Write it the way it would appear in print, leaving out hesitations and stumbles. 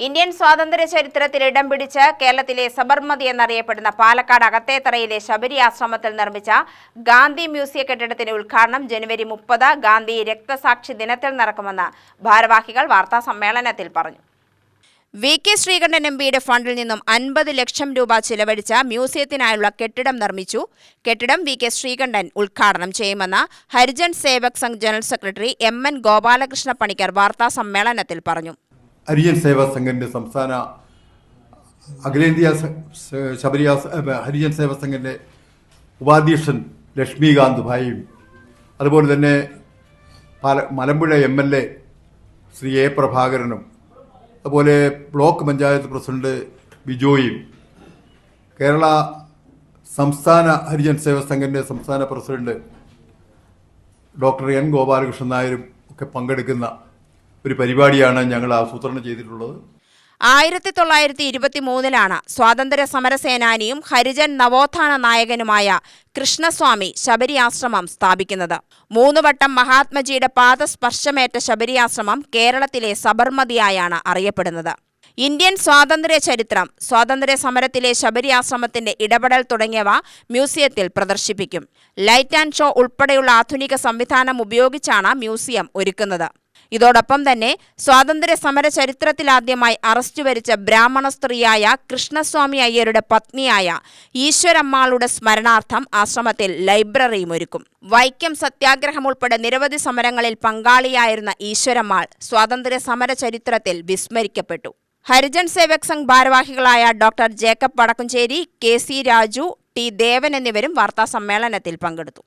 Indian സ്വാതന്ത്ര്യ ചരിത്രത്തിൽ ഇടം പിടിച്ച് കേരളത്തിലെ സബർമതി എന്നറിയപ്പെടുന്ന പാലക്കാട് അകത്തേത്തറയിലെ ശബരി ആശ്രമത്തിൽ നിർമ്മിച്ച ഗാന്ധി മ്യൂസിയം കെട്ടിടത്തിന്റെ ഉദ്ഘാടനം ജനുവരി 30 ഗാന്ധി രക്തസാക്ഷി ദിനത്തിൽ നടക്കുമെന്ന് ഭാരവാഹികൾ വാർത്താ സമ്മേളനത്തിൽ പറഞ്ഞു. വി.കെ. ശ്രീകണ്ഠൻ എം.പിയുടെ ഫണ്ടിൽ നിന്നും 50 ലക്ഷം രൂപ ചിലവഴിച്ച മ്യൂസിയത്തിനായുള്ള കെട്ടിടം നിർമ്മിച്ചു. കെട്ടിടം വി.കെ. ശ്രീകണ്ഠൻ ഉദ്ഘാടനം ചെയ്യുമെന്ന് ഹരിജൻ സേവക് സംഘ് ജനറൽ സെക്രട്ടറി എം.എൻ. ഗോപാലകൃഷ്ണ പണിക്കർ വാർത്താ സമ്മേളനത്തിൽ പറഞ്ഞു. ഹരിജൻ സേവാ സംഘിൻ്റെ സംസ്ഥാന അഖിലേന്ത്യാ ഹരിജൻ സേവാ സംഘിൻ്റെ ഉപാധ്യക്ഷൻ ലക്ഷ്മികാന്ത് ഭായിയും അതുപോലെ തന്നെ മലമ്പുഴ MLA ശ്രീ എ. പ്രഭാകരനും അതുപോലെ ബ്ലോക്ക് പഞ്ചായത്ത് പ്രസിഡന്റ് ബിജോയും കേരള സംസ്ഥാന ഹരിജൻ സേവാ സംഘിൻ്റെ സംസ്ഥാന പ്രസിഡന്റ് ഡോക്ടർ N. ഗോപാലകൃഷ്ണൻ നായരും ഒക്കെ പങ്കെടുക്കുന്ന ഒരു പരിപാടിയാണ് ഞങ്ങൾ ആസൂത്രണം ചെയ്തിട്ടുള്ളത്. 1923 സ്വാതന്ത്ര്യ സമരസേനാനിയും ഹരിജൻ നവോത്ഥാന നായകനുമായ കൃഷ്ണസ്വാമി ശബരി ആശ്രമം സ്ഥാപിക്കുന്നത്. 3 വട്ടം മഹാത്മജിയുടെ പാദസ്പർശമേറ്റ ശബരി ആശ്രമം കേരളത്തിലെ സബർമതിയായാണ് അറിയപ്പെടുന്നത്. ഇന്ത്യൻ സ്വാതന്ത്ര്യ ചരിത്രം, സ്വാതന്ത്ര്യ സമരത്തിലെ ശബരി ആശ്രമത്തിന്റെ ഇടപെടൽ തുടങ്ങിയവ മ്യൂസിയത്തിൽ പ്രദർശിപ്പിക്കും. ലൈറ്റ് ആൻഡ് ഷോ ഉൾപ്പെടെയുള്ള ആധുനിക സംവിധാനം ഉപയോഗിച്ചാണ് മ്യൂസിയം ഒരുക്കുന്നത്. ഇതോടൊപ്പം തന്നെ സ്വാതന്ത്ര്യ സമര ചരിത്രത്തിലാദ്യമായി അറസ്റ്റ് വരിച്ച ബ്രാഹ്മണ സ്ത്രീയായ കൃഷ്ണസ്വാമി അയ്യരുടെ പത്നിയായ ഈശ്വരമ്മാളുടെ സ്മരണാർത്ഥം ആശ്രമത്തിൽ ലൈബ്രറിയും ഒരുക്കും. വൈക്കം സത്യാഗ്രഹം ഉൾപ്പെടെ നിരവധി സമരങ്ങളിൽ പങ്കാളിയായിരുന്ന ഈശ്വരമ്മാൾ സ്വാതന്ത്ര്യ സമര ചരിത്രത്തിൽ വിസ്മരിക്കപ്പെട്ടു. ഹരിജൻ സേവക് സംഘ് ഭാരവാഹികളായ doctor Jacob Vadakkumchery, KC Raju, T ദേവൻ എന്നിവരും വാർത്താ സമ്മേളനത്തിൽ പങ്കെടുത്തു.